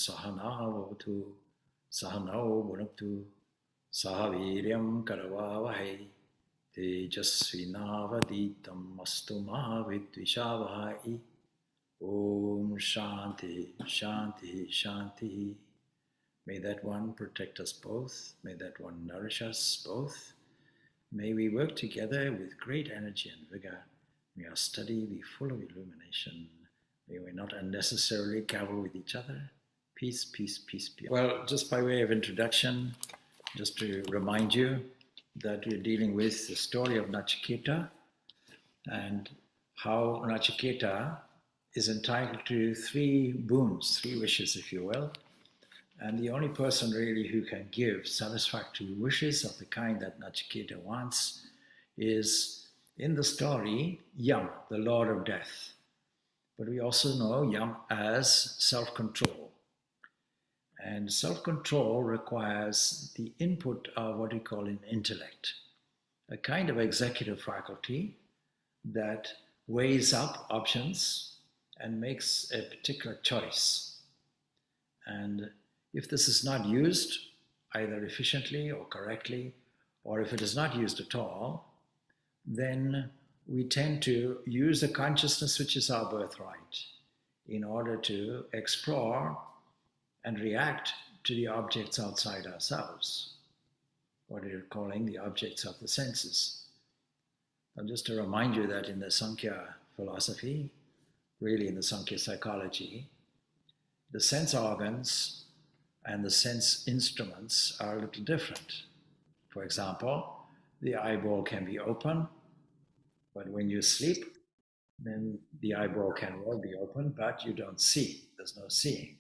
Sahana Vavatu Sahano Bhunaktu Sahaviryam Karavavahe Tejasvinavaditam Astu Mahavidvishavahai. Om Shanti, Shanti, Shanti. May that one protect us both. May that one nourish us both. May we work together with great energy and vigor. May our study be full of illumination. May we not unnecessarily cavil with each other. Peace, peace, peace, peace. Well, just by way of introduction, just to remind you that we're dealing with the story of Nachiketa and how Nachiketa is entitled to 3 boons, 3 wishes, if you will. And the only person really who can give satisfactory wishes of the kind that Nachiketa wants is, in the story, Yama, the Lord of Death. But we also know Yama as self-control. And self-control requires the input of what we call an intellect, a kind of executive faculty that weighs up options and makes a particular choice. And if this is not used either efficiently or correctly, or if it is not used at all, then we tend to use the consciousness which is our birthright in order to explore and react to the objects outside ourselves, what we're calling the objects of the senses. And just to remind you that in the Sankhya philosophy, really in the Sankhya psychology, the sense organs and the sense instruments are a little different. For example, the eyeball can be open, but when you sleep, then the eyeball can well be open, but you don't see. There's no seeing.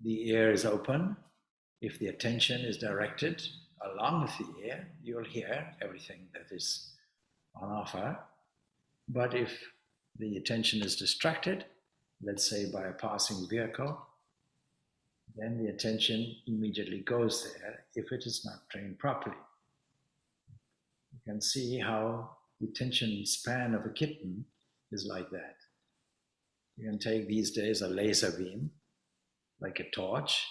The ear is open. If the attention is directed along with the ear, you'll hear everything that is on offer. But if the attention is distracted, let's say by a passing vehicle, then the attention immediately goes there if it is not trained properly. You can see how the attention span of a kitten is like that. You can take these days a laser beam, like a torch,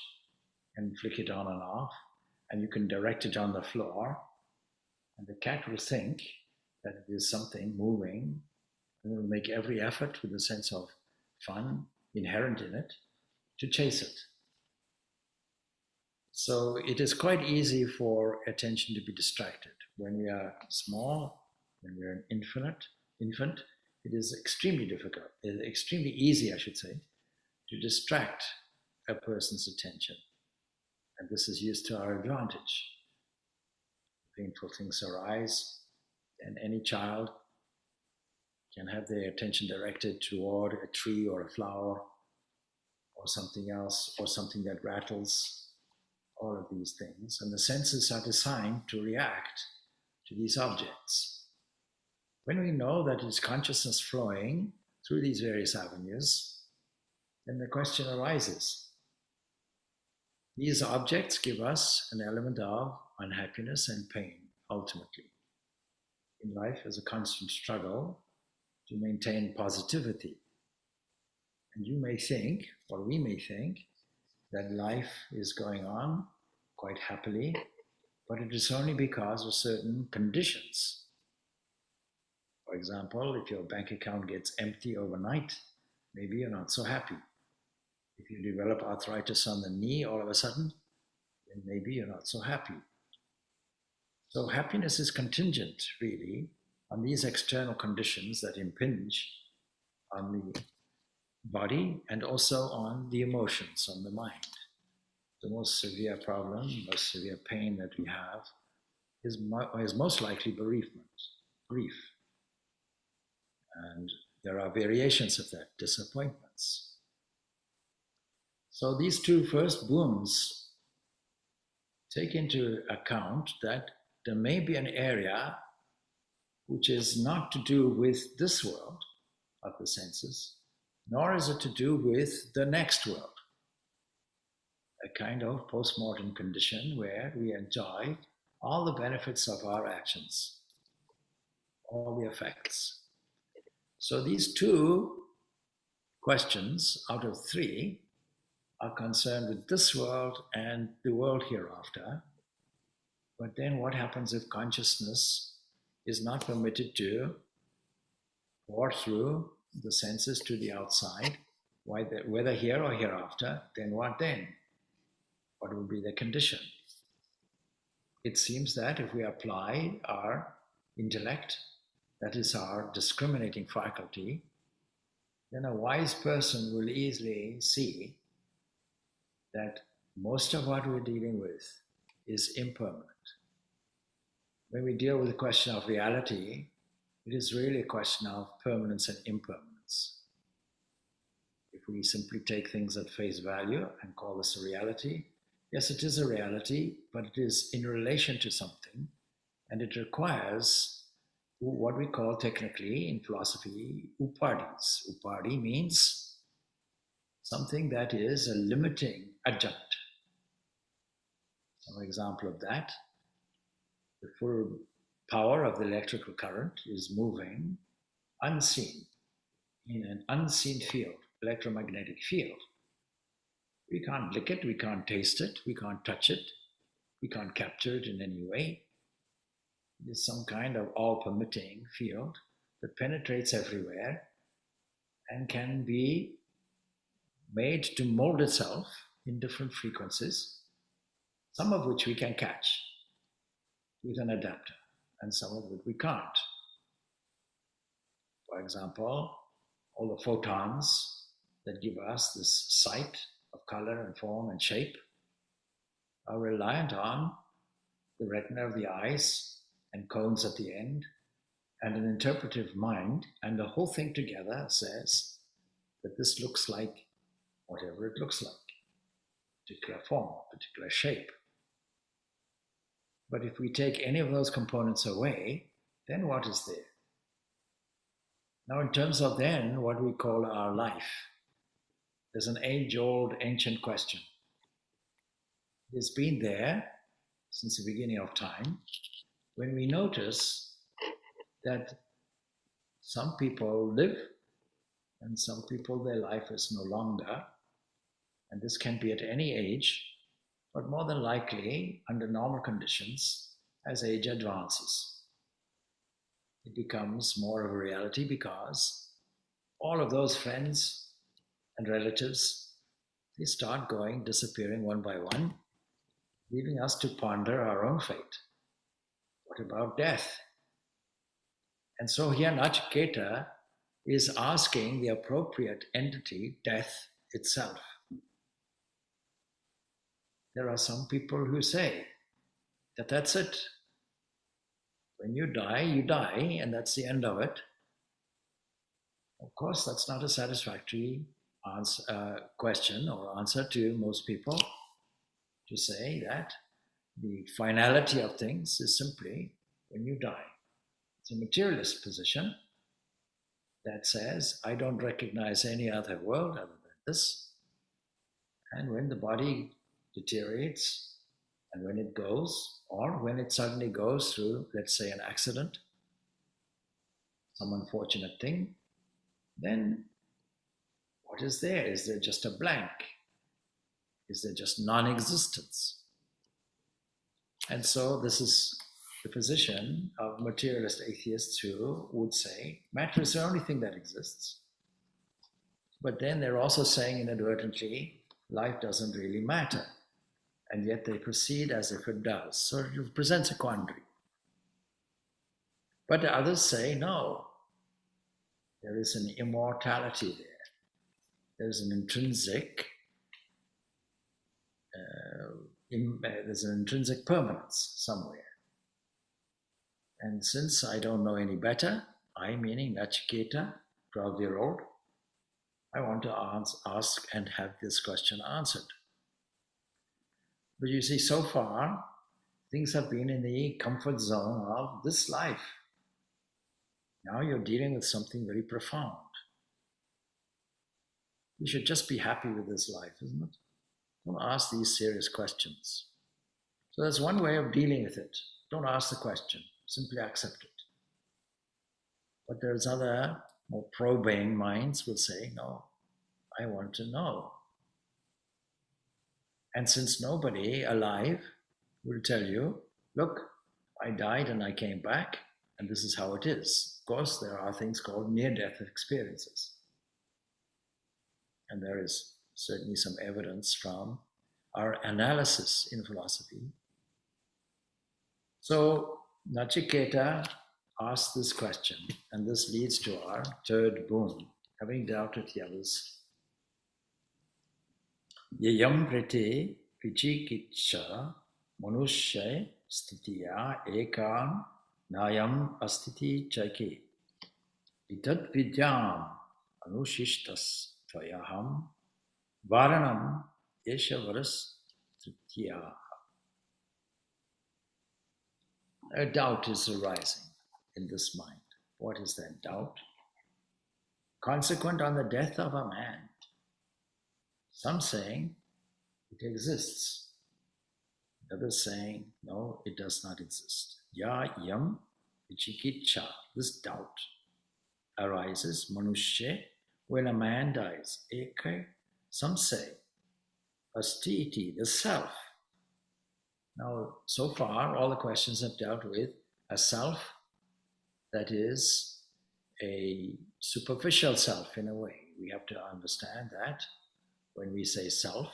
and flick it on and off, and you can direct it on the floor, and the cat will think that it is something moving, and will make every effort with a sense of fun inherent in it to chase it. So it is quite easy for attention to be distracted. When we are small, when we are an infant, it is extremely difficult, extremely easy, I should say, to distract a person's attention. And this is used to our advantage. Painful things arise, and any child can have their attention directed toward a tree or a flower or something else, or something that rattles, all of these things. And the senses are designed to react to these objects. When we know that it's consciousness flowing through these various avenues, then the question arises. These objects give us an element of unhappiness and pain, ultimately. In life, is a constant struggle to maintain positivity. And you may think, or we may think, that life is going on quite happily, but it is only because of certain conditions. For example, if your bank account gets empty overnight, maybe you're not so happy. If you develop arthritis on the knee all of a sudden, then maybe you're not so happy. So happiness is contingent, really, on these external conditions that impinge on the body and also on the emotions, on the mind. The most severe problem, most severe pain that we have is most likely bereavement, grief. And there are variations of that, disappointments. So these 2 first boons take into account that there may be an area which is not to do with this world of the senses, nor is it to do with the next world. A kind of post-mortem condition where we enjoy all the benefits of our actions, all the effects. So these 2 questions out of 3 are concerned with this world and the world hereafter. But then what happens if consciousness is not permitted to pour through the senses to the outside, whether here or hereafter? Then what then? What will be the condition? It seems that if we apply our intellect, that is our discriminating faculty, then a wise person will easily see that most of what we're dealing with is impermanent. When we deal with the question of reality, it is really a question of permanence and impermanence. If we simply take things at face value and call this a reality, yes, it is a reality, but it is in relation to something, and it requires what we call technically in philosophy upadis. Upadi means something that is a limiting adjunct. Some example of that, the full power of the electrical current is moving unseen in an unseen field, electromagnetic field. We can't lick it, we can't taste it, we can't touch it, we can't capture it in any way. It is some kind of all-permitting field that penetrates everywhere and can be made to mold itself in different frequencies, some of which we can catch with an adapter, and some of which we can't. For example, all the photons that give us this sight of color and form and shape are reliant on the retina of the eyes and cones at the end and an interpretive mind, and the whole thing together says that this looks like whatever it looks like, particular form, particular shape. But if we take any of those components away, then what is there? Now, in terms of then what we call our life, there's an age-old ancient question. It's been there since the beginning of time, when we notice that some people live and some people their life is no longer, and this can be at any age, but more than likely under normal conditions as age advances. It becomes more of a reality because all of those friends and relatives, they start disappearing one by one, leaving us to ponder our own fate. What about death? And so here Nachiketa is asking the appropriate entity, death itself. There are some people who say that that's it. When you die, and that's the end of it. Of course, that's not a satisfactory question or answer to most people, to say that the finality of things is simply when you die. It's a materialist position that says, I don't recognize any other world other than this. And when the body deteriorates, and when it goes, or when it suddenly goes through, let's say, an accident, some unfortunate thing, then what is there? Is there just a blank? Is there just non-existence? And so this is the position of materialist atheists who would say matter is the only thing that exists. But then they're also saying inadvertently, life doesn't really matter. And yet they proceed as if it does. So it presents a quandary. But the others say, no, there is an immortality there. There's an intrinsic permanence somewhere. And since I don't know any better, I, meaning Nachiketa, 12-year-old, I want to ask and have this question answered. But you see, so far, things have been in the comfort zone of this life. Now you're dealing with something very profound. You should just be happy with this life, isn't it? Don't ask these serious questions. So that's one way of dealing with it. Don't ask the question, simply accept it. But there's other more probing minds will say, no, I want to know. And since nobody alive will tell you, look, I died and I came back, and this is how it is. Of course, there are things called near-death experiences. And there is certainly some evidence from our analysis in philosophy. So Nachiketa asked this question, and this leads to our third boon, having dealt with the others. Yayam prete vichikitsha manushya stitiya ekam nayam astiti chaiki itat vidyam anushishtas tvayaham varanam yeshavaras tritiya. A doubt is arising in this mind. What is that doubt? Consequent on the death of a man. Some saying it exists. Others saying, no, it does not exist. Ya yam vichikitsha. This doubt arises, manushya, when a man dies. Eka, some say, asti, the self. Now, so far, all the questions have dealt with a self that is a superficial self in a way. We have to understand that when we say self,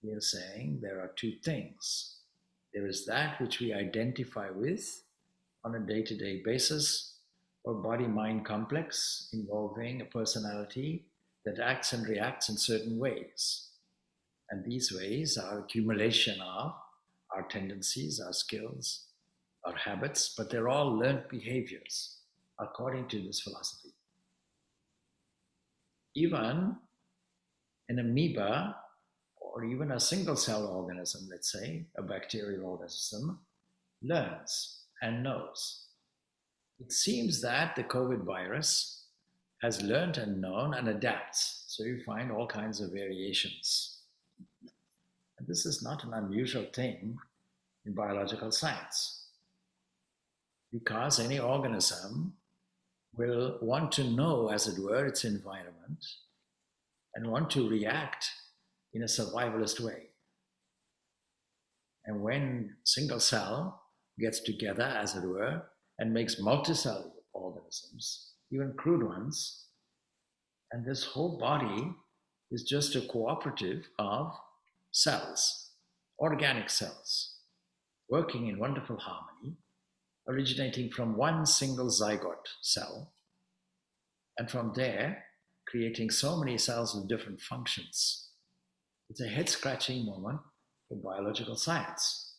we are saying there are two things. There is that which we identify with on a day-to-day basis, or body-mind complex involving a personality that acts and reacts in certain ways. And these ways are accumulation of our tendencies, our skills, our habits, but they're all learned behaviors according to this philosophy. Even an amoeba, or even a single-cell organism, let's say, a bacterial organism, learns and knows. It seems that the COVID virus has learned and known and adapts. So you find all kinds of variations. And this is not an unusual thing in biological science, because any organism will want to know, as it were, its environment and want to react in a survivalist way. And when single cell gets together, as it were, and makes multicellular organisms, even crude ones, and this whole body is just a cooperative of cells, organic cells, working in wonderful harmony, originating from one single zygote cell, and from there creating so many cells with different functions. It's a head-scratching moment for biological science.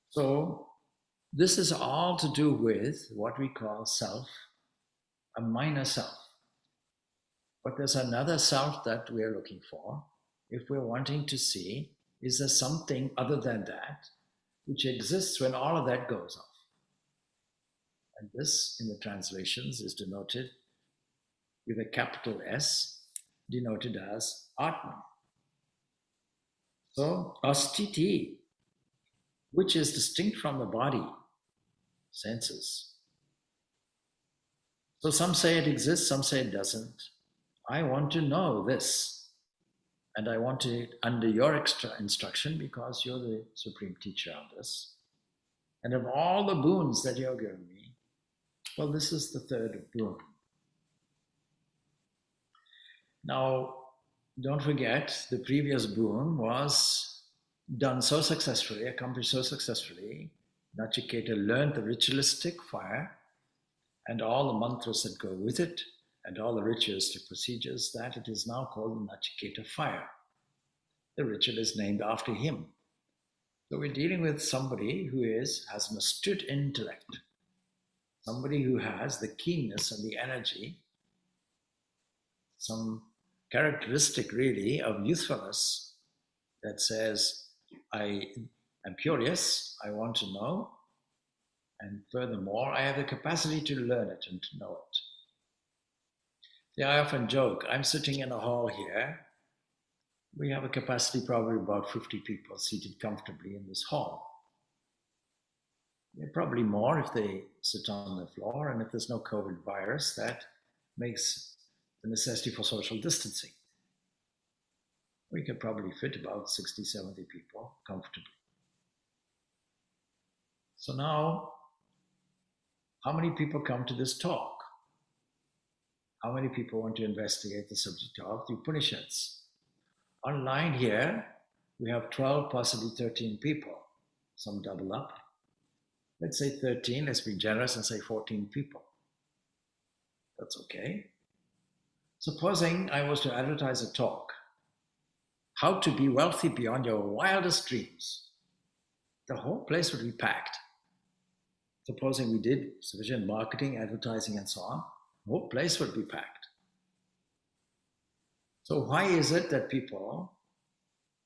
So this is all to do with what we call self, a minor self. But there's another self that we're looking for if we're wanting to see, is there something other than that which exists when all of that goes off? And this, in the translations, is denoted with a capital S, denoted as Atman. So, astiti, which is distinct from the body, senses. So some say it exists, some say it doesn't. I want to know this, and I want it under your extra instruction, because you're the supreme teacher on this. And of all the boons that you're giving me, well, this is the third boon. Now, don't forget, the previous boon was done so successfully, accomplished so successfully. Nachiketa learned the ritualistic fire and all the mantras that go with it, and all the ritualistic procedures, that it is now called the Nachiketa fire. The ritual is named after him. So we're dealing with somebody who has an astute intellect, somebody who has the keenness and the energy, some characteristic really of youthfulness that says, I am curious, I want to know, and furthermore, I have the capacity to learn it and to know it. See, I often joke, I'm sitting in a hall here. We have a capacity probably about 50 people seated comfortably in this hall. There are probably more if they sit on the floor, and if there's no COVID virus, that makes the necessity for social distancing. We can probably fit about 60, 70 people comfortably. So now, how many people come to this talk? How many people want to investigate the subject of the Upanishads? Online here, we have 12, possibly 13 people. Some double up. Let's say 13, let's be generous and say 14 people. That's okay. Supposing I was to advertise a talk, how to be wealthy beyond your wildest dreams, the whole place would be packed. Supposing we did sufficient marketing, advertising, and so on, the whole place would be packed. So why is it that people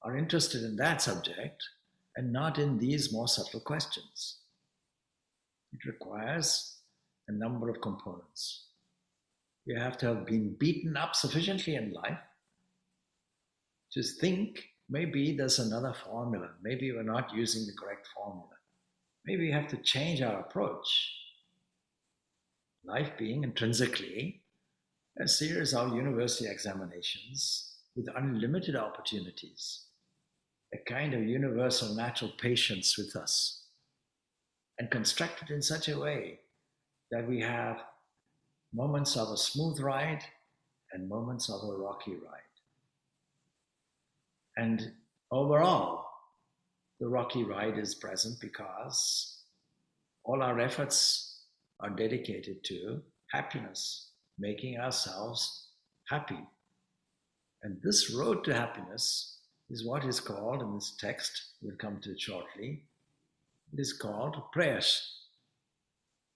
are interested in that subject and not in these more subtle questions? It requires a number of components. You have to have been beaten up sufficiently in life to think maybe there's another formula. Maybe we're not using the correct formula. Maybe we have to change our approach. Life being intrinsically a series of university examinations with unlimited opportunities, a kind of universal natural patience with us, and constructed in such a way that we have moments of a smooth ride and moments of a rocky ride. And overall, the rocky ride is present because all our efforts are dedicated to happiness, making ourselves happy. And this road to happiness is what is called, in this text, we'll come to it shortly, it is called prayas.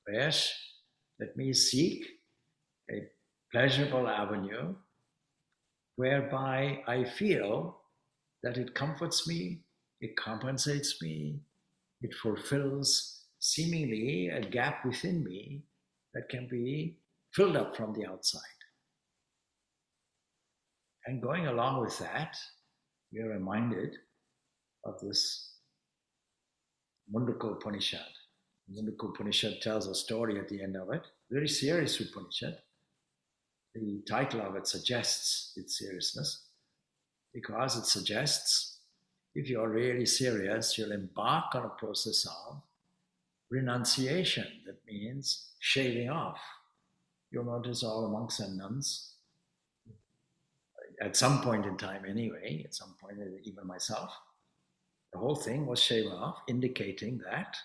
Prayas, let me seek a pleasurable avenue whereby I feel that it comforts me, it compensates me, it fulfills seemingly a gap within me that can be filled up from the outside. And going along with that, we are reminded of this Mundaka Upanishad. Mundaka Upanishad tells a story at the end of it, very serious Upanishad. The title of it suggests its seriousness because it suggests if you're really serious, you'll embark on a process of renunciation. That means shaving off. You'll notice all the monks and nuns, at some point in time anyway, at some point even myself, the whole thing was shaved off, indicating that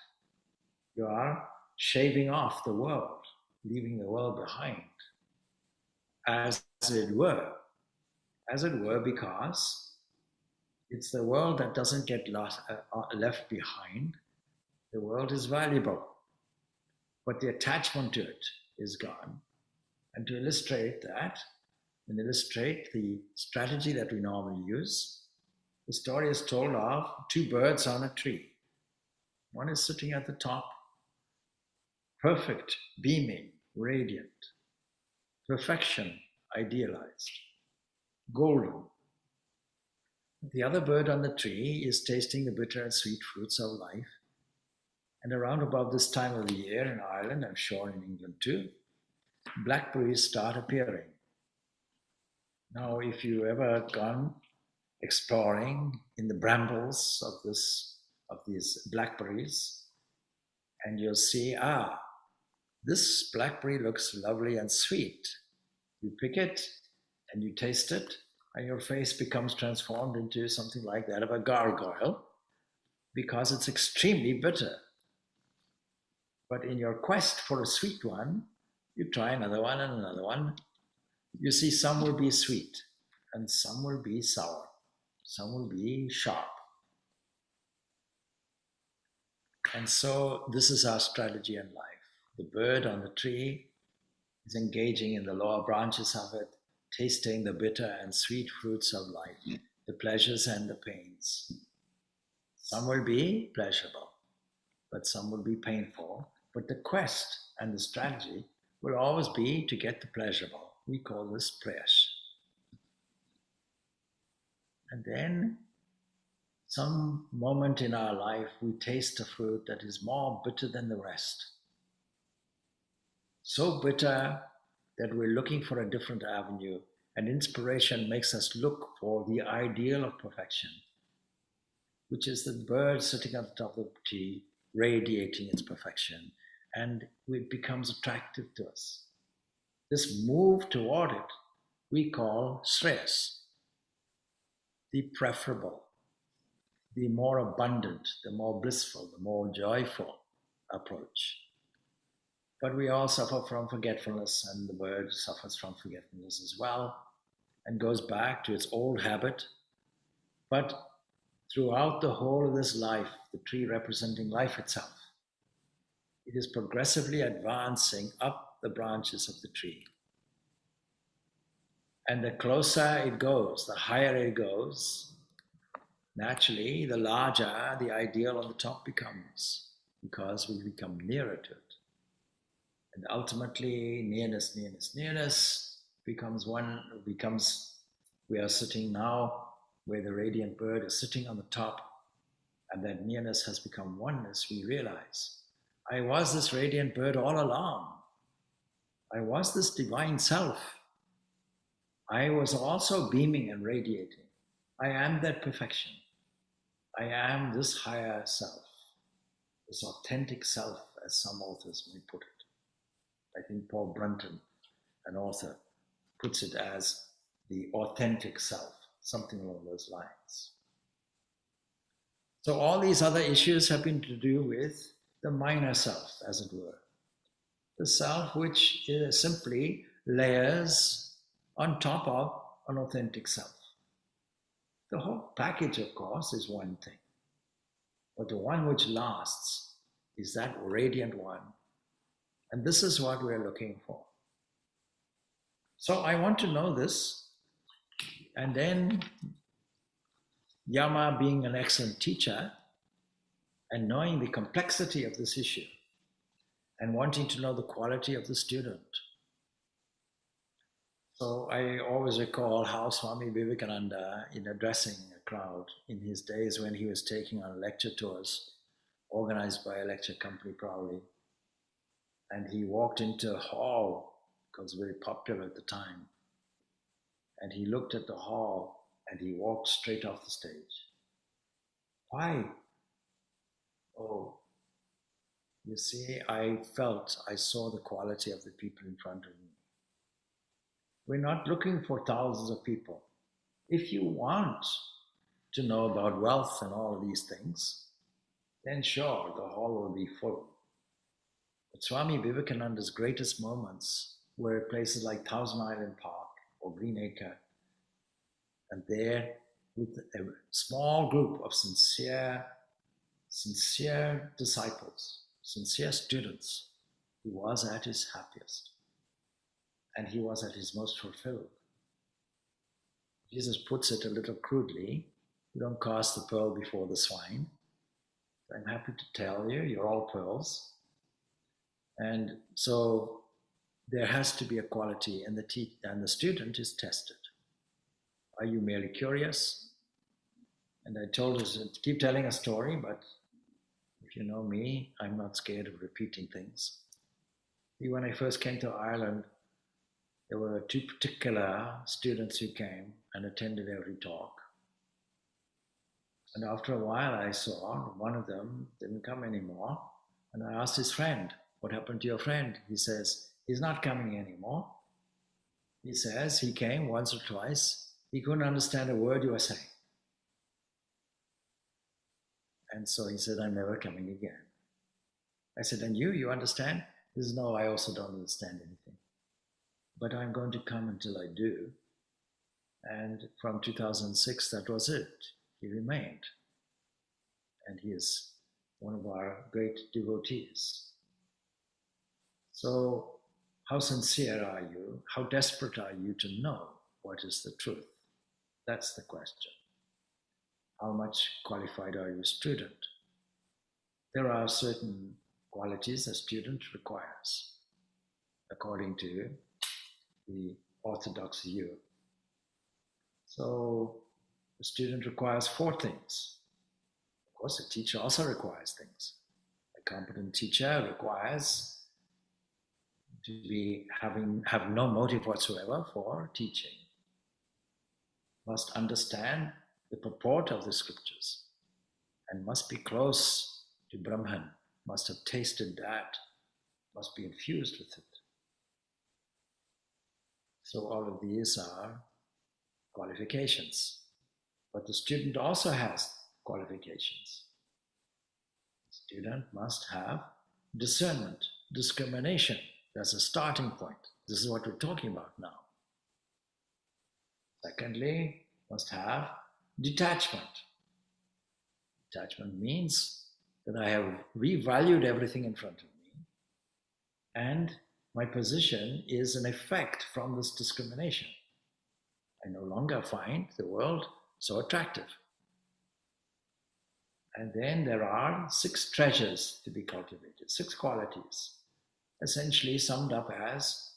you are shaving off the world, leaving the world behind, as it were because it's the world that doesn't get left behind. The world is valuable, but the attachment to it is gone. And to illustrate that, and illustrate the strategy that we normally use, the story is told of two birds on a tree. One is sitting at the top, perfect, beaming, radiant, perfection idealized, golden. The other bird on the tree is tasting the bitter and sweet fruits of life. And around about this time of the year in Ireland, I'm sure in England too, blackberries start appearing. Now, if you've ever gone exploring in the brambles of these blackberries, and you'll see, this blackberry looks lovely and sweet. You pick it and you taste it, and your face becomes transformed into something like that of a gargoyle because it's extremely bitter. But in your quest for a sweet one, you try another one and another one. You see, some will be sweet and some will be sour. Some will be sharp. And so this is our strategy in life. The bird on the tree is engaging in the lower branches of it, tasting the bitter and sweet fruits of life, the pleasures and the pains. Some will be pleasurable, but some will be painful. But the quest and the strategy will always be to get the pleasurable. We call this prayas. And then some moment in our life, we taste a fruit that is more bitter than the rest. So bitter that we're looking for a different avenue, And inspiration makes us look for the ideal of perfection, which is the bird sitting on the top of the tree, radiating its perfection, and it becomes attractive to us. This move toward it we call stress, the preferable, the more abundant, the more blissful, the more joyful approach. But we all suffer from forgetfulness, and the bird suffers from forgetfulness as well, and goes back to its old habit. But throughout the whole of this life, the tree representing life itself, it is progressively advancing up the branches of the tree. And the closer it goes, the higher it goes, naturally, the larger the ideal on the top becomes, because we become nearer to it. And ultimately, nearness, nearness, nearness becomes we are sitting now where the radiant bird is sitting on the top, and that nearness has become oneness. We realize, I was this radiant bird all along. I was this divine self. I was also beaming and radiating. I am that perfection. I am this higher self, this authentic self, as some authors may put it. I think Paul Brunton, an author, puts it as the authentic self, something along those lines. So all these other issues have been to do with the minor self, as it were. The self which simply layers on top of an authentic self. The whole package, of course, is one thing. But the one which lasts is that radiant one. And this is what we're looking for. So I want to know this. And then Yama, being an excellent teacher and knowing the complexity of this issue and wanting to know the quality of the student. So I always recall how Swami Vivekananda, in addressing a crowd in his days when he was taking on lecture tours, organized by a lecture company probably, and he walked into a hall, because it was very popular at the time, and he looked at the hall and he walked straight off the stage. Why? Oh, you see, I saw the quality of the people in front of me. We're not looking for thousands of people. If you want to know about wealth and all of these things, then sure, the hall will be full. But Swami Vivekananda's greatest moments were at places like Thousand Island Park or Greenacre, and there, with a small group of sincere disciples, sincere students, he was at his happiest. And he was at his most fulfilled. Jesus puts it a little crudely, you don't cast the pearl before the swine. I'm happy to tell you, you're all pearls. And so there has to be a quality, and the student is tested. Are you merely curious? And I told us to keep telling a story, but if you know me, I'm not scared of repeating things. When I first came to Ireland, there were two particular students who came and attended every talk. And after a while I saw one of them didn't come anymore. And I asked his friend, what happened to your friend? He says, he's not coming anymore. He says he came once or twice. He couldn't understand a word you were saying. And so he said, I'm never coming again. I said, and you understand? He says, no, I also don't understand anything. But I'm going to come until I do. And from 2006, that was it. He remained. And he is one of our great devotees. So how sincere are you? How desperate are you to know what is the truth? That's the question. How much qualified are you a student? There are certain qualities a student requires, according to the orthodox view. So the student requires 4 things. Of course, a teacher also requires things. A competent teacher requires to have no motive whatsoever for teaching. must understand the purport of the scriptures and must be close to Brahman, must have tasted that, must be infused with it. So all of these are qualifications. But the student also has qualifications. The student must have discernment, discrimination. That's a starting point. This is what we're talking about now. Secondly, must have detachment. Detachment means that I have revalued everything in front of me, and my position is an effect from this discrimination. I no longer find the world so attractive. And then there are 6 treasures to be cultivated, 6 qualities, essentially summed up as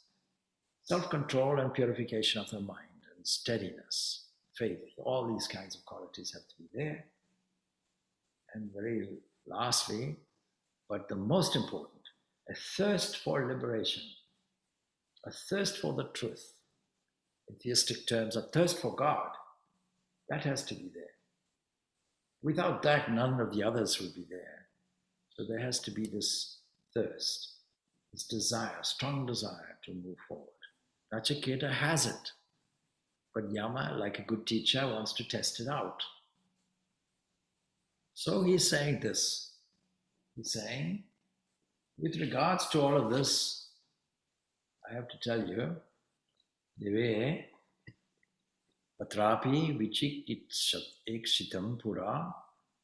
self-control and purification of the mind, and steadiness, faith. All these kinds of qualities have to be there. And very lastly, but the most important, a thirst for liberation, a thirst for the truth. In theistic terms, a thirst for God, that has to be there. Without that, none of the others will be there. So there has to be this thirst, this desire, strong desire to move forward. Nachiketa has it, but Yama, like a good teacher, wants to test it out. So he's saying this. He's saying, with regards to all of this, I have to tell you, Deve Patrapi Vichikitam Pura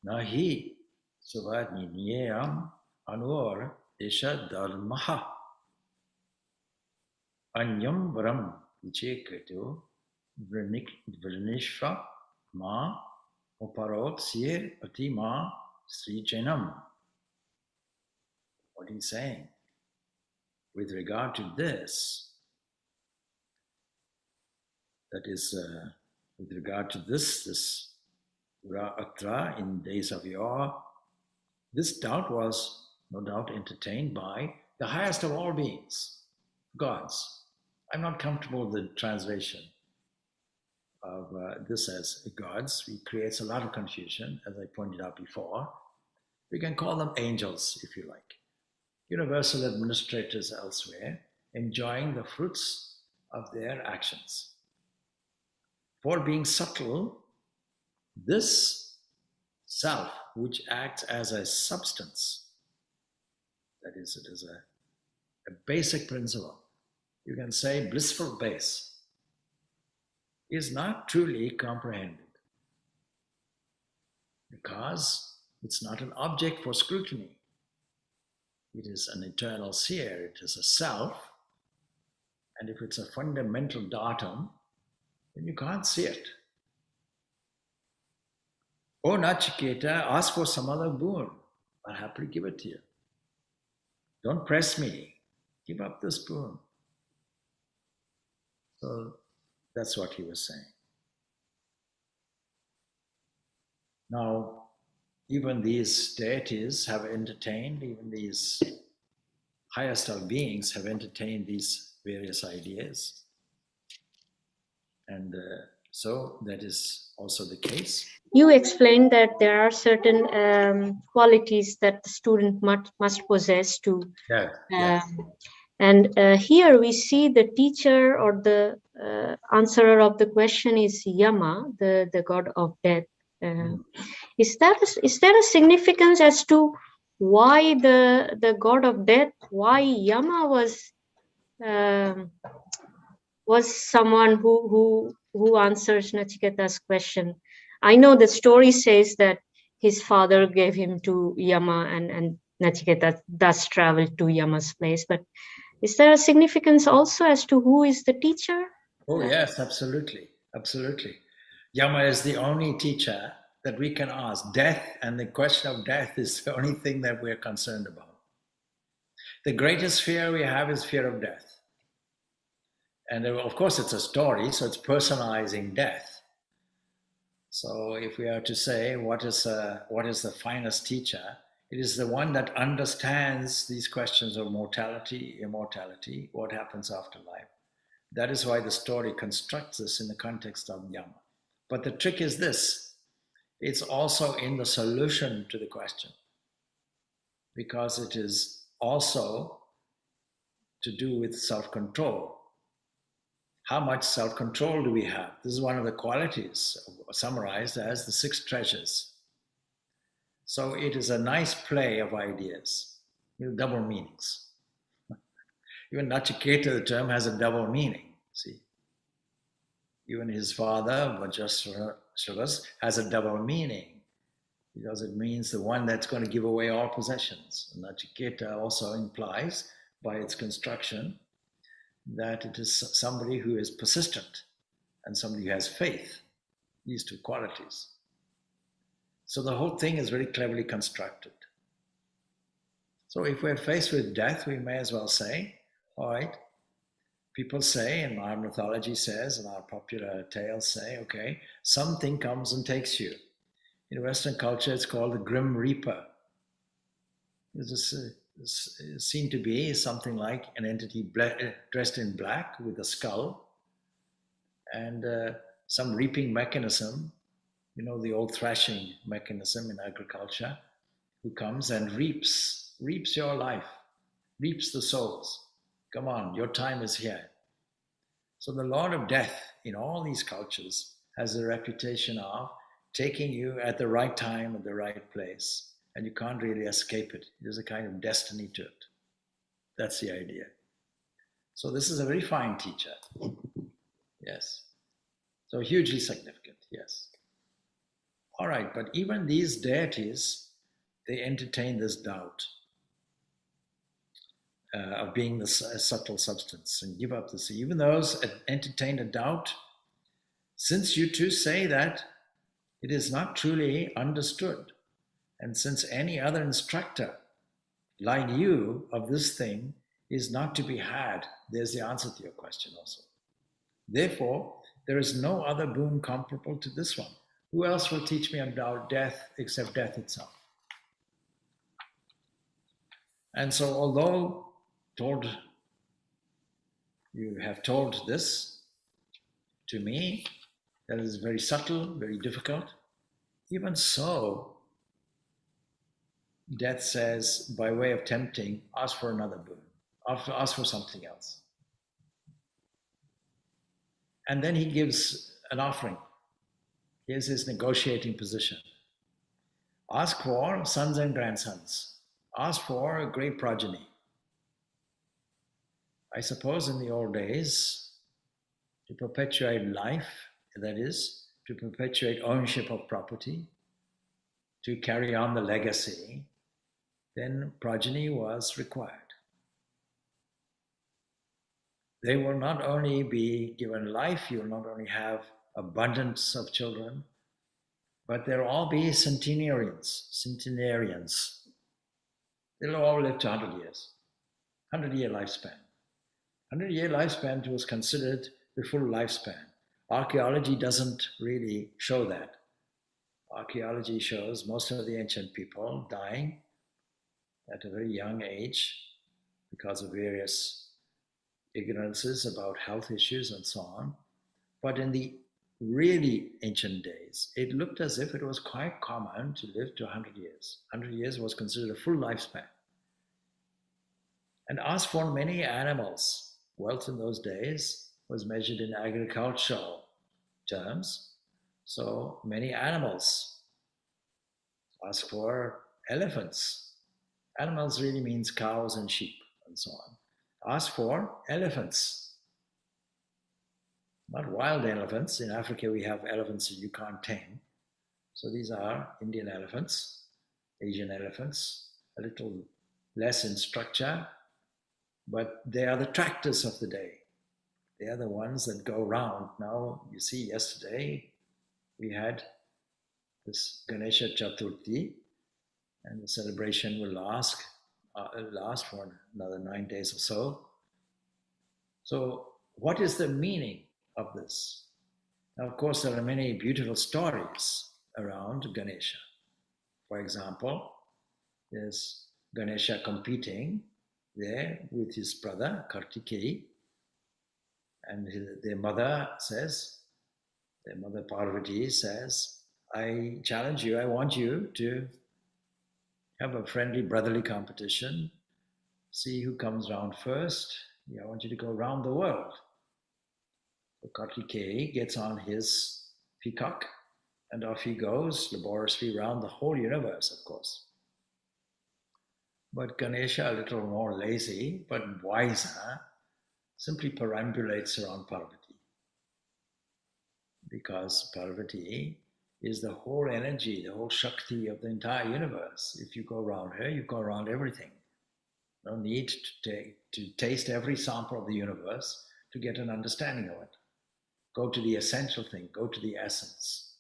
Nahi Savadniyam Anur Isha Dharmaha Anyam Varam Vichekatu Vrinishva Ma Oparot Sir Atima Sri Jainam. What he's saying with regard to this, that is, with regard to this Atra in days of yore, this doubt was no doubt entertained by the highest of all beings, gods. I'm not comfortable with the translation of this as gods. It creates a lot of confusion, as I pointed out before. We can call them angels, if you like. Universal administrators elsewhere, enjoying the fruits of their actions. For being subtle, this self, which acts as a substance, that is, it is a basic principle, you can say blissful base, is not truly comprehended because it's not an object for scrutiny. It is an eternal seer, it is a self, and if it's a fundamental datum, then you can't see it. Oh, Nachiketa, ask for some other boon. I'll happily give it to you. Don't press me. Give up this boon. So that's what he was saying. Now, even these deities have entertained, even these highest of beings have entertained these various ideas. And so that is also the case. You explained that there are certain qualities that the student must possess to. Yes. And here we see the teacher or the answerer of the question is Yama, the god of death. Is there a significance as to why the god of death, why Yama was someone who answers Nachiketa's question? I know the story says that his father gave him to Yama and Nachiketa thus traveled to Yama's place, but is there a significance also as to who is the teacher? Oh yes, absolutely. Absolutely. Yama is the only teacher that we can ask. Death and the question of death is the only thing that we're concerned about. The greatest fear we have is fear of death. And of course it's a story, so it's personalizing death. So if we are to say what is the finest teacher, it is the one that understands these questions of mortality, immortality, what happens after life. That is why the story constructs this in the context of Yama. But the trick is this, it's also in the solution to the question, because it is also to do with self-control. How much self-control do we have? This is one of the qualities summarized as the 6 treasures. So it is a nice play of ideas, double meanings. Even Nachiketa, the term, has a double meaning, see. Even his father, Vajrasravas, has a double meaning, because it means the one that's going to give away all possessions. Nachiketa also implies, by its construction, that it is somebody who is persistent and somebody who has faith, these 2 qualities. So the whole thing is very cleverly constructed. So if we're faced with death, we may as well say, all right, people say, and our mythology says, and our popular tales say, okay, something comes and takes you. In Western culture, it's called the Grim Reaper. It's seen to be something like an entity dressed in black with a skull and some reaping mechanism, the old thrashing mechanism in agriculture, who comes and reaps your life, reaps the souls. Come on, your time is here. So the Lord of Death in all these cultures has a reputation of taking you at the right time, at the right place, and you can't really escape it. There's a kind of destiny to it. That's the idea. So this is a very fine teacher. Yes. So hugely significant, yes. All right, but even these deities, they entertain this doubt of being a subtle substance and give up this. Even those entertain a doubt, since you too say that it is not truly understood, and since any other instructor like you of this thing is not to be had, there's the answer to your question also. Therefore, there is no other boon comparable to this one. Who else will teach me about death except death itself? And so, although you have told this to me, that is very subtle, very difficult, even so, death says, by way of tempting, ask for another boon, ask for something else. And then he gives an offering. Here's his negotiating position. Ask for sons and grandsons. Ask for a great progeny. I suppose in the old days, to perpetuate life, that is, to perpetuate ownership of property, to carry on the legacy, then progeny was required. They will not only be given life, you will not only have abundance of children, but they'll all be centenarians. They'll all live to 100 years, 100-year lifespan. 100-year lifespan was considered the full lifespan. Archaeology doesn't really show that. Archaeology shows most of the ancient people dying at a very young age because of various ignorances about health issues and so on. But in the really ancient days, it looked as if it was quite common to live to 100 years. 100 years was considered a full lifespan. And as for many animals, wealth in those days was measured in agricultural terms. So many animals. As for elephants, animals really means cows and sheep and so on. As for elephants, not wild elephants. In Africa, we have elephants that you can't tame. So these are Indian elephants, Asian elephants, a little less in structure, but they are the tractors of the day. They are the ones that go round. Now, you see, yesterday we had this Ganesha Chaturthi, and the celebration will last for another 9 days or so. So what is the meaning of this? Now, of course, there are many beautiful stories around Ganesha. For example, there's Ganesha competing there with his brother Kartikeya, and their mother says, Their mother Parvati says, I challenge you, I want you to have a friendly brotherly competition, see who comes round first. Yeah, I want you to go around the world. So Kartikeya gets on his peacock and off he goes laboriously around the whole universe, of course. But Ganesha, a little more lazy but wiser, simply perambulates around Parvati. Because Parvati is the whole energy, the whole Shakti of the entire universe. If you go around her, you go around everything. No need to taste every sample of the universe to get an understanding of it. Go to the essential thing, go to the essence.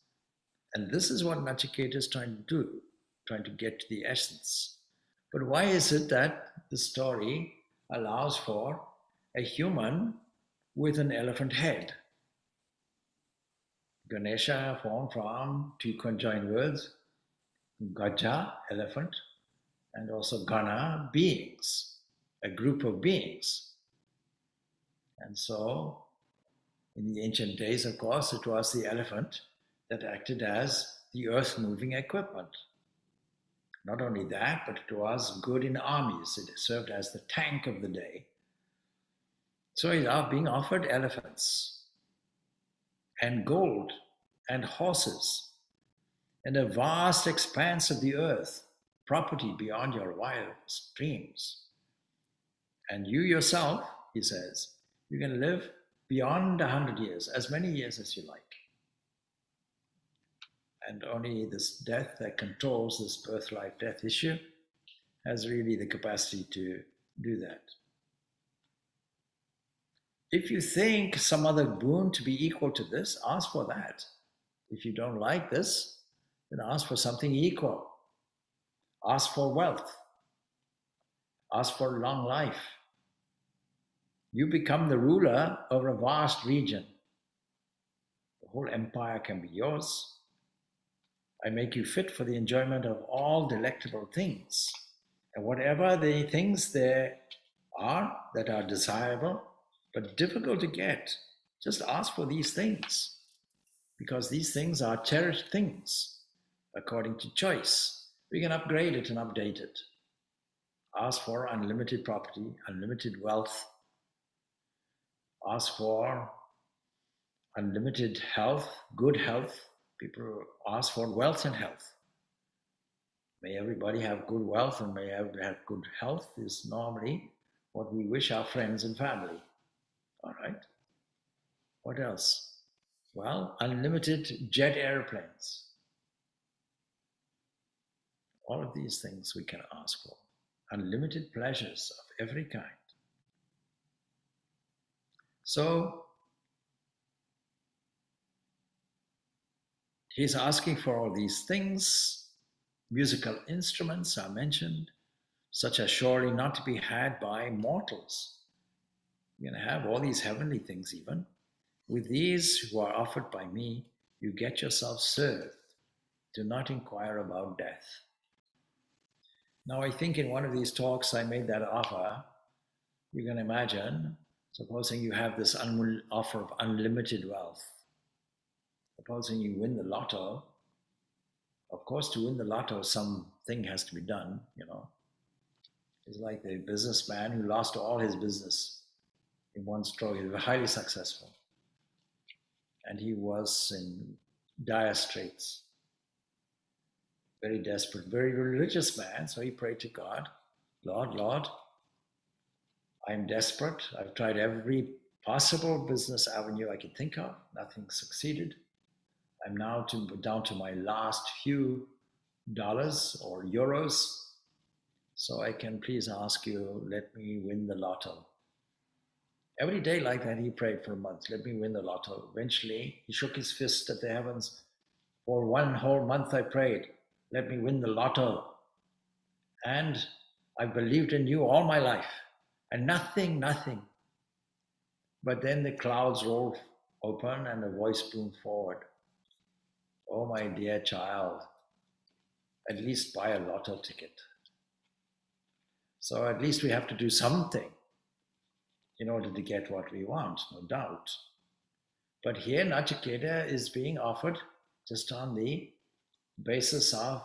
And this is what Nachiketa is trying to do, trying to get to the essence. But why is it that the story allows for a human with an elephant head? Ganesha formed from two conjoined words, Gaja, elephant, and also Gana, beings, a group of beings. And so, in the ancient days, of course, it was the elephant that acted as the earth-moving equipment. Not only that, but it was good in armies. It served as the tank of the day. So he's being offered elephants and gold and horses and a vast expanse of the earth, property beyond your wildest dreams. And you yourself, he says, you can live beyond 100 years, as many years as you like. And only this death that controls this birth, life, death issue has really the capacity to do that. If you think some other boon to be equal to this, ask for that. If you don't like this, then ask for something equal. Ask for wealth. Ask for long life. You become the ruler over a vast region. The whole empire can be yours. I make you fit for the enjoyment of all delectable things. And whatever the things there are that are desirable, but difficult to get, just ask for these things. Because these things are cherished things. According to choice, we can upgrade it and update it. Ask for unlimited property, unlimited wealth. Ask for unlimited health, good health. People ask for wealth and health. May everybody have good wealth and may everybody have good health is normally what we wish our friends and family. All right. What else? Well, unlimited jet airplanes. All of these things we can ask for. Unlimited pleasures of every kind. So, he's asking for all these things. Musical instruments are mentioned, such as surely not to be had by mortals. You're going to have all these heavenly things even. With these who are offered by me, you get yourself served. Do not inquire about death. Now, I think in one of these talks I made that offer. You can imagine, supposing you have this offer of unlimited wealth. Supposing you win the lotto. Of course, to win the lotto, something has to be done, you know. It's like the businessman who lost all his business in one stroke. He was highly successful. And he was in dire straits. Very desperate, very religious man. So he prayed to God, Lord, I'm desperate. I've tried every possible business avenue I could think of. Nothing succeeded. I'm now down to my last few dollars or euros. So I can please ask you, let me win the lotto. Every day like that, he prayed for a month, let me win the lotto. Eventually, he shook his fist at the heavens. For one whole month I prayed, let me win the lotto. And I believed in you all my life. And nothing. But then the clouds rolled open and a voice boomed forward. Oh, my dear child, at least buy a lotto ticket. So at least we have to do something in order to get what we want, no doubt. But here Nachiketa is being offered just on the basis of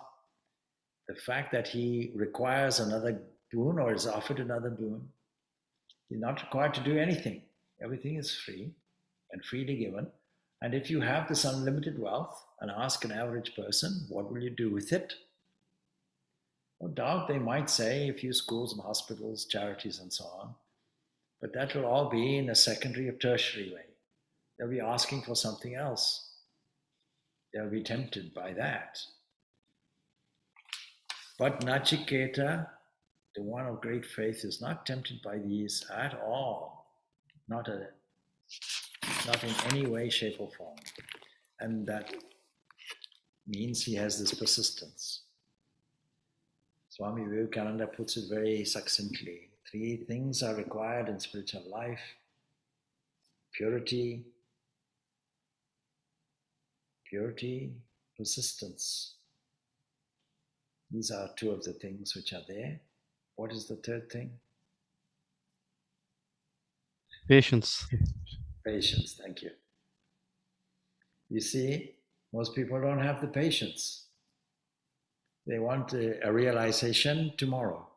the fact that he requires another boon or is offered another boon. He's not required to do anything. Everything is free and freely given. And if you have this unlimited wealth and ask an average person, what will you do with it? No doubt they might say a few schools and hospitals, charities, and so on. But that will all be in a secondary or tertiary way. They'll be asking for something else. They'll be tempted by that. But Nachiketa, the one of great faith, is not tempted by these at all. Not in any way, shape, or form. And that means he has this persistence. Swami Vivekananda puts it very succinctly. 3 things are required in spiritual life: purity, persistence. These are 2 of the things which are there. What is the 3rd thing? Patience. Patience, thank you. You see, most people don't have the patience. They want a realization tomorrow.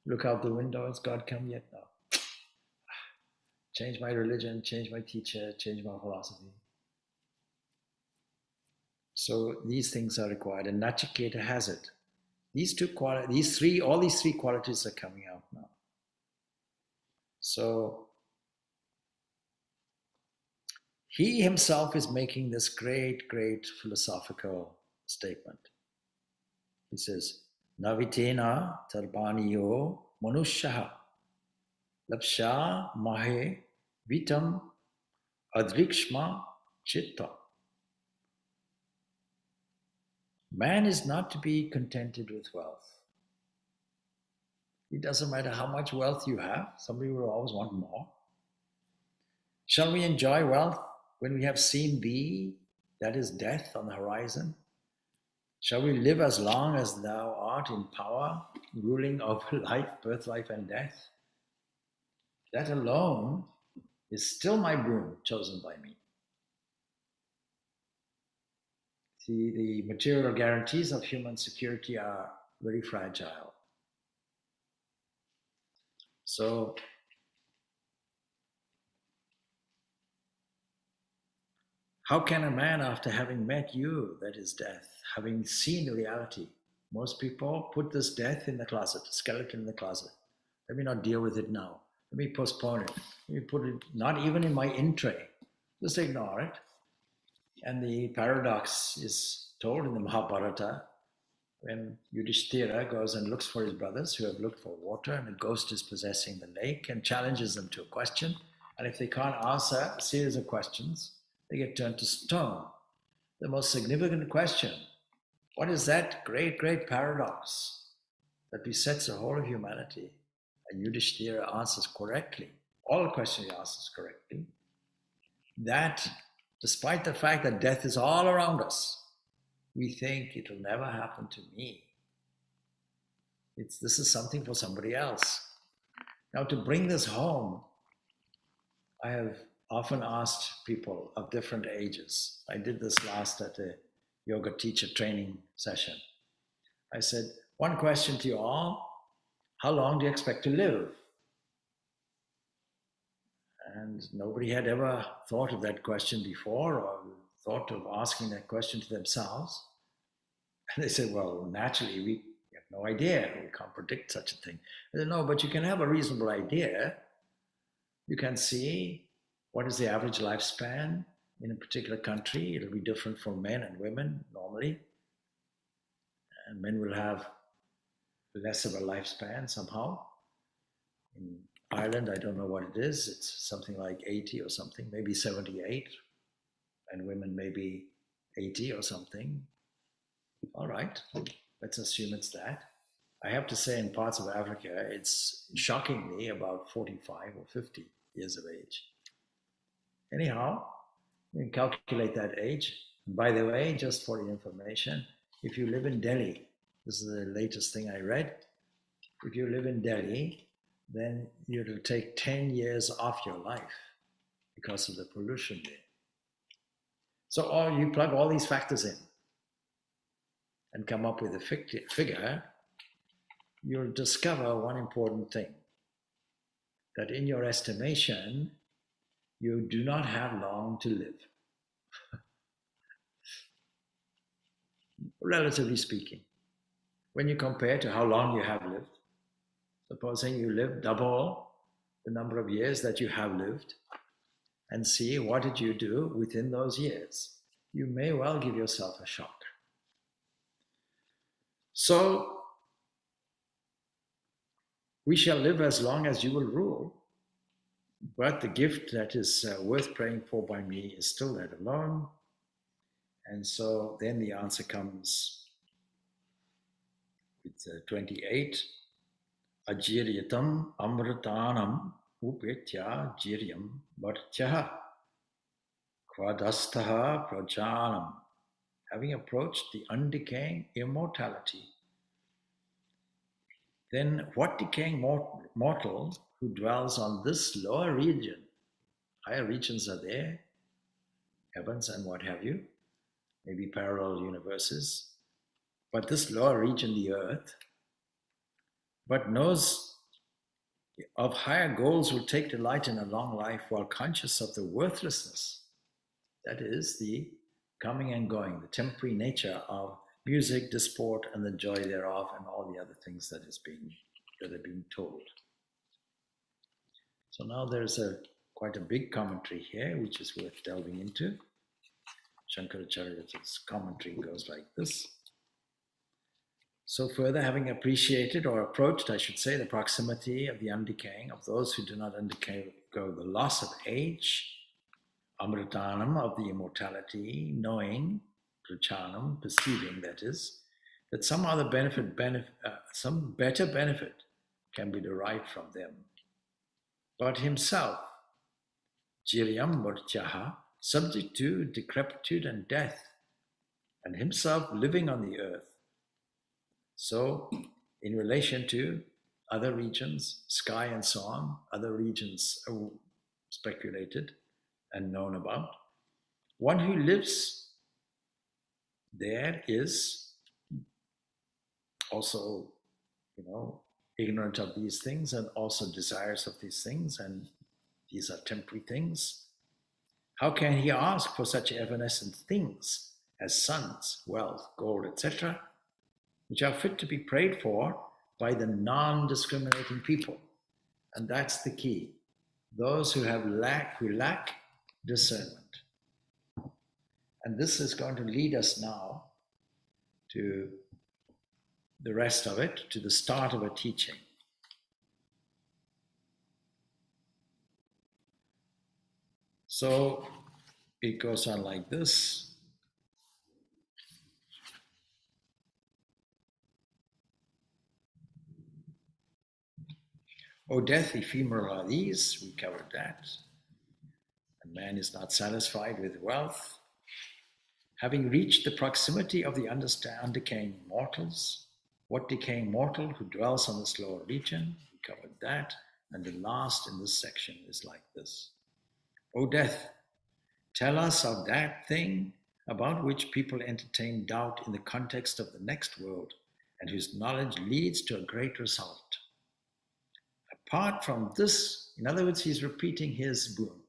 Look out the window, has God come yet? No. Change my religion, change my teacher, change my philosophy. So these things are required, and Nachiketa has it. All these three qualities are coming out now. So he himself is making this great, great philosophical statement. He says, Navitena tarbaniyo manushaha lapsha mahe vitam adrikshma chitta. Man is not to be contented with wealth. It doesn't matter how much wealth you have, somebody will always want more. Shall we enjoy wealth when we have seen thee, that is death, on the horizon? Shall we live as long as thou art in power, ruling over life, birth, life, and death? That alone is still my boon chosen by me. See, the material guarantees of human security are very fragile. So, how can a man, after having met you, that is death, having seen reality, most people put this death in the closet, skeleton in the closet. Let me not deal with it now. Let me postpone it. Let me put it not even in my in tray. Just ignore it. And the paradox is told in the Mahabharata when Yudhishthira goes and looks for his brothers who have looked for water, and a ghost is possessing the lake and challenges them to a question. And if they can't answer a series of questions, they get turned to stone. The most significant question, what is that great, great paradox that besets the whole of humanity? And Yudhishthira answers correctly. All the questions he answers correctly. That despite the fact that death is all around us, we think it will never happen to me. This is something for somebody else. Now, to bring this home, I have often asked people of different ages. I did this last at a yoga teacher training session. I said, one question to you all, how long do you expect to live? And nobody had ever thought of that question before or thought of asking that question to themselves. And they said, well, naturally, we have no idea. We can't predict such a thing. I said, no, but you can have a reasonable idea. You can see what is the average lifespan in a particular country. It'll be different for men and women normally. And men will have less of a lifespan somehow. In Ireland, I don't know what it is. It's something like 80 or something, maybe 78. And women maybe 80 or something. All right, let's assume it's that. I have to say in parts of Africa, it's shockingly about 45 or 50 years of age. Anyhow, you can calculate that age. By the way, just for your information, if you live in Delhi, this is the latest thing I read. If you live in Delhi, then it'll take 10 years off your life because of the pollution there. So you plug all these factors in and come up with a figure, you'll discover one important thing, that in your estimation, you do not have long to live, relatively speaking. When you compare to how long you have lived, supposing you live double the number of years that you have lived, and see what did you do within those years, you may well give yourself a shock. So, we shall live as long as you will rule, but the gift that is worth praying for by me is still that alone. And so then the answer comes with 28. Ajiryatam amritanam upetya jiryam vartyaha kvadastaha prajanam. Having approached the undecaying immortality, then what decaying mortal who dwells on this lower region, higher regions are there, heavens and what have you, maybe parallel universes, but this lower region, the earth, but knows of higher goals will take delight in a long life while conscious of the worthlessness, that is the coming and going, the temporary nature of music, disport, and the joy thereof, and all the other things that are being told. So now there's quite a big commentary here, which is worth delving into. Shankaracharya's commentary goes like this. So further, having appreciated or approached, I should say, the proximity of the undecaying, of those who do not undergo the loss of age, amritanam, of the immortality, knowing, prachanam, perceiving, that is, that some other some better benefit can be derived from them. But himself, jiryam murtyaha, subject to decrepitude and death, and himself living on the earth. So, in relation to other regions, sky and so on, other regions are speculated and known about, one who lives there is also, ignorant of these things and also desirous of these things, and these are temporary things. How can he ask for such evanescent things as sons, wealth, gold, etc., which are fit to be prayed for by the non-discriminating people? And that's the key. Those who lack discernment. And this is going to lead us now to the rest of it, to the start of a teaching. So it goes on like this. O death, ephemeral are these, we covered that. And man is not satisfied with wealth. Having reached the proximity of the undecaying mortals, what decaying mortal who dwells on this lower region, we covered that. And the last in this section is like this. O death, tell us of that thing about which people entertain doubt in the context of the next world, and whose knowledge leads to a great result. Apart from this, in other words, he's repeating his boon.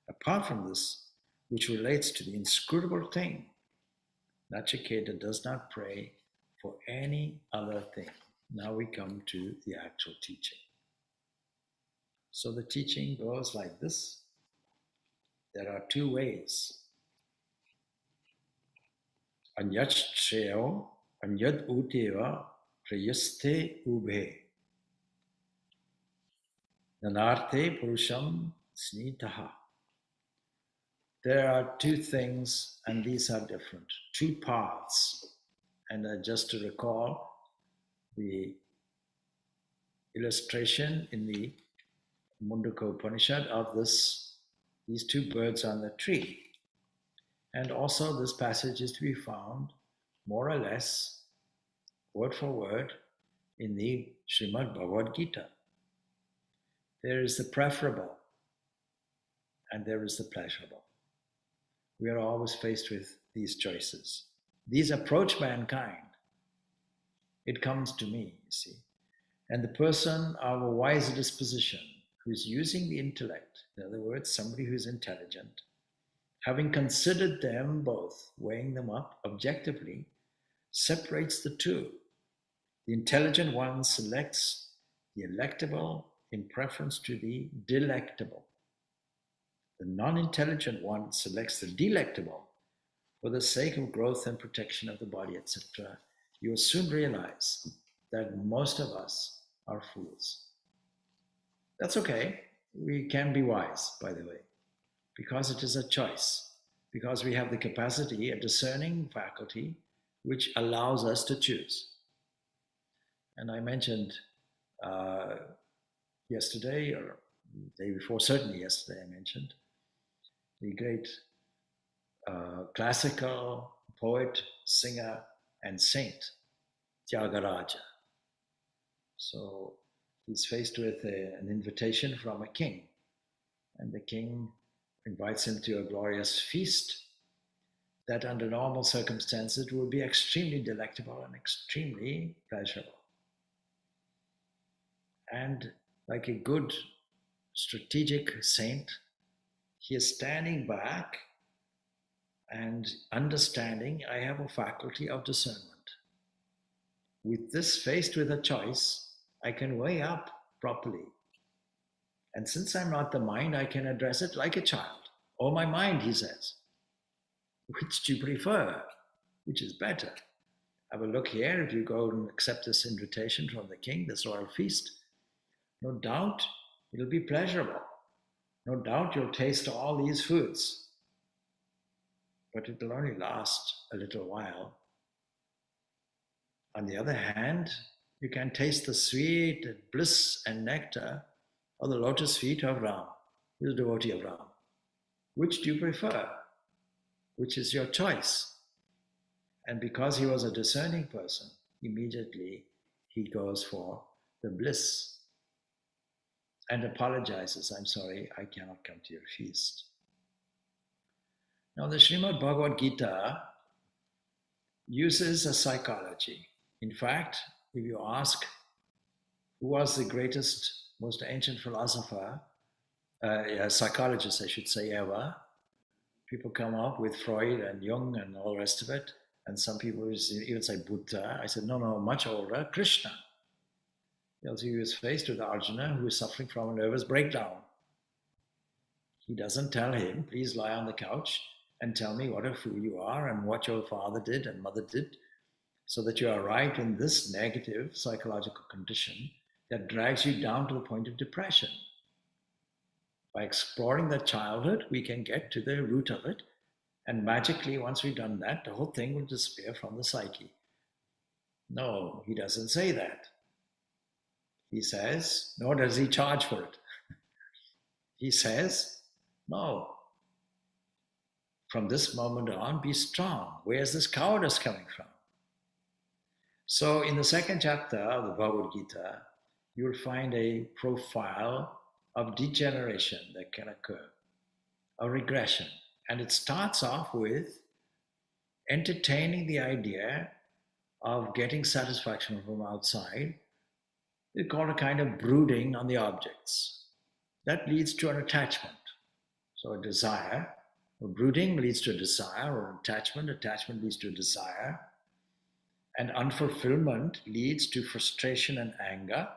Apart from this, which relates to the inscrutable thing, Nachiketa does not pray for any other thing. Now we come to the actual teaching. So the teaching goes like this. There are two ways. Anyachreo, anyad uteva, prayaste ube. Nanarte purusham snitaha. There are two things, and these are different. Two paths. And just to recall the illustration in the Mundaka Upanishad of these two birds on the tree. And also this passage is to be found more or less, word for word, in the Srimad Bhagavad Gita. There is the preferable and there is the pleasurable. we are always faced with these choices. These approach mankind. It comes to me, you see. And the person of a wise disposition who is using the intellect, in other words, somebody who is intelligent, having considered them both, weighing them up objectively, separates the two. The intelligent one selects the electable in preference to the delectable. The non-intelligent one selects the delectable for the sake of growth and protection of the body, etc. You will soon realize that most of us are fools. That's okay. We can be wise, by the way, because it is a choice, because we have the capacity, a discerning faculty, which allows us to choose. And I mentioned yesterday, or the day before, certainly yesterday, I mentioned the great classical poet, singer, and saint, Tyagaraja. So he's faced with an invitation from a king, and the king invites him to a glorious feast that under normal circumstances would be extremely delectable and extremely pleasurable. And like a good strategic saint, he is standing back and understanding I have a faculty of discernment. With this faced with a choice, I can weigh up properly. And since I'm not the mind, I can address it like a child. Oh, my mind, he says. Which do you prefer? Which is better? Have a look here. If you go and accept this invitation from the king, this royal feast, no doubt it'll be pleasurable. No doubt you'll taste all these foods. But it will only last a little while. On the other hand, you can taste the sweet bliss and nectar of the lotus feet of Ram, who is a devotee of Ram. Which do you prefer? Which is your choice? And because he was a discerning person, immediately he goes for the bliss and apologizes, I'm sorry, I cannot come to your feast. Now the Srimad Bhagavad Gita uses a psychology. In fact, if you ask who was the greatest, most ancient philosopher, psychologist I should say, ever, people come up with Freud and Jung and all the rest of it, and some people even say Buddha. I said, no, much older, Krishna. He was faced with Arjuna, who is suffering from a nervous breakdown. He doesn't tell him, please lie on the couch and tell me what a fool you are and what your father did and mother did, so that you are right in this negative psychological condition that drags you down to the point of depression. By exploring that childhood, we can get to the root of it, and magically, once we've done that, the whole thing will disappear from the psyche. No, he doesn't say that. He says, nor does he charge for it. He says, no, from this moment on, be strong. Where's this cowardice coming from? So in the second chapter of the Bhagavad Gita, you'll find a profile of degeneration that can occur, a regression. And it starts off with entertaining the idea of getting satisfaction from outside. It's called a kind of brooding on the objects. That leads to an attachment. So a desire, or brooding leads to a desire, or attachment leads to a desire. And unfulfillment leads to frustration and anger.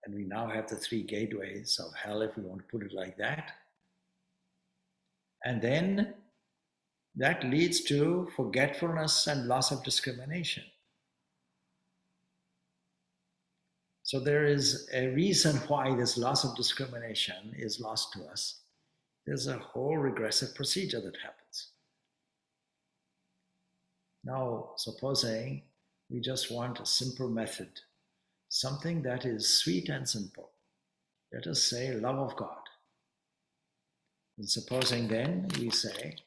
And we now have the three gateways of hell, if we want to put it like that. And then that leads to forgetfulness and loss of discrimination. So there is a reason why this loss of discrimination is lost to us. There's a whole regressive procedure that happens. Now, supposing we just want a simple method, something that is sweet and simple. Let us say love of God. And supposing then we say,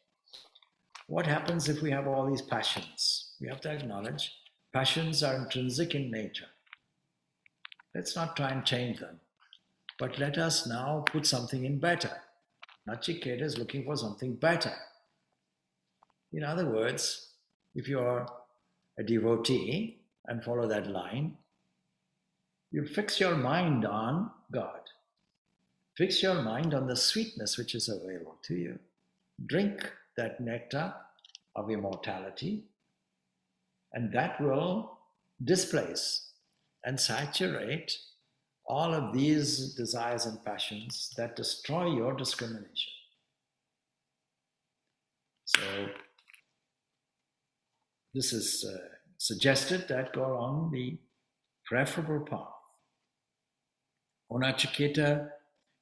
what happens if we have all these passions? We have to acknowledge passions are intrinsic in nature. Let's not try and change them, but let us now put something in better. Nachiketa is looking for something better. In other words, if you're a devotee and follow that line, you fix your mind on God. Fix your mind on the sweetness which is available to you. Drink that nectar of immortality, and that will displace and saturate all of these desires and passions that destroy your discrimination. So this is suggested that go along the preferable path. O Nachiketa,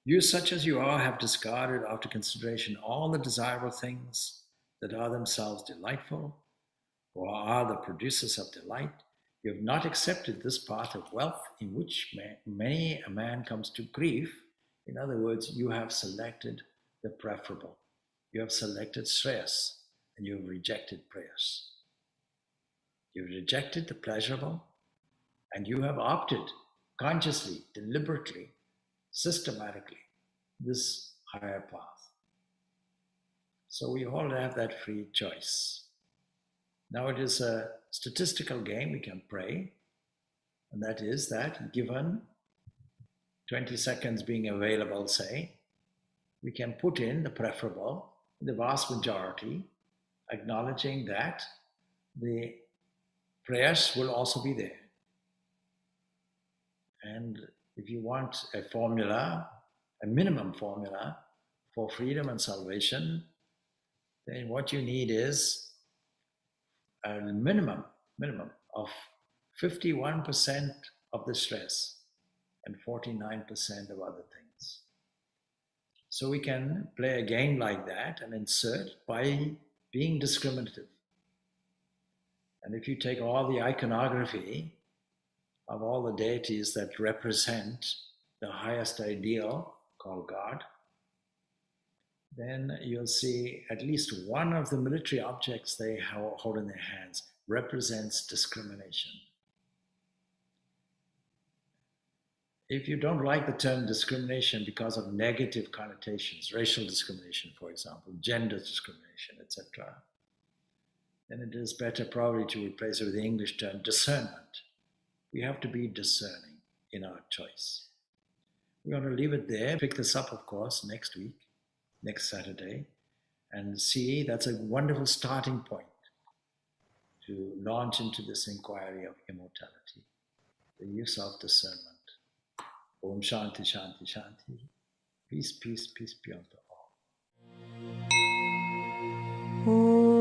you such as you are have discarded after consideration all the desirable things that are themselves delightful or are the producers of delight. You have not accepted this path of wealth in which many a man comes to grief. In other words, you have selected the preferable. You have selected shreyas and you have rejected prayers. You have rejected the pleasurable and you have opted consciously, deliberately, systematically this higher path. So we all have that free choice. Now it is a statistical game. We can pray, and that is that given 20 seconds being available, say, we can put in the preferable, the vast majority, acknowledging that the prayers will also be there. And if you want a formula, a minimum formula for freedom and salvation, then what you need is a minimum of 51% of the stress and 49% of other things. So we can play a game like that and insert by being discriminative. And if you take all the iconography of all the deities that represent the highest ideal called God, then you'll see at least one of the military objects they hold in their hands represents discrimination. If you don't like the term discrimination because of negative connotations, racial discrimination, for example, gender discrimination, etc., then it is better probably to replace it with the English term discernment. We have to be discerning in our choice. We're going to leave it there, pick this up, of course, next week, next Saturday, and see that's a wonderful starting point to launch into this inquiry of immortality, the use of discernment. Om Shanti, Shanti, Shanti. Peace, peace, peace be unto all.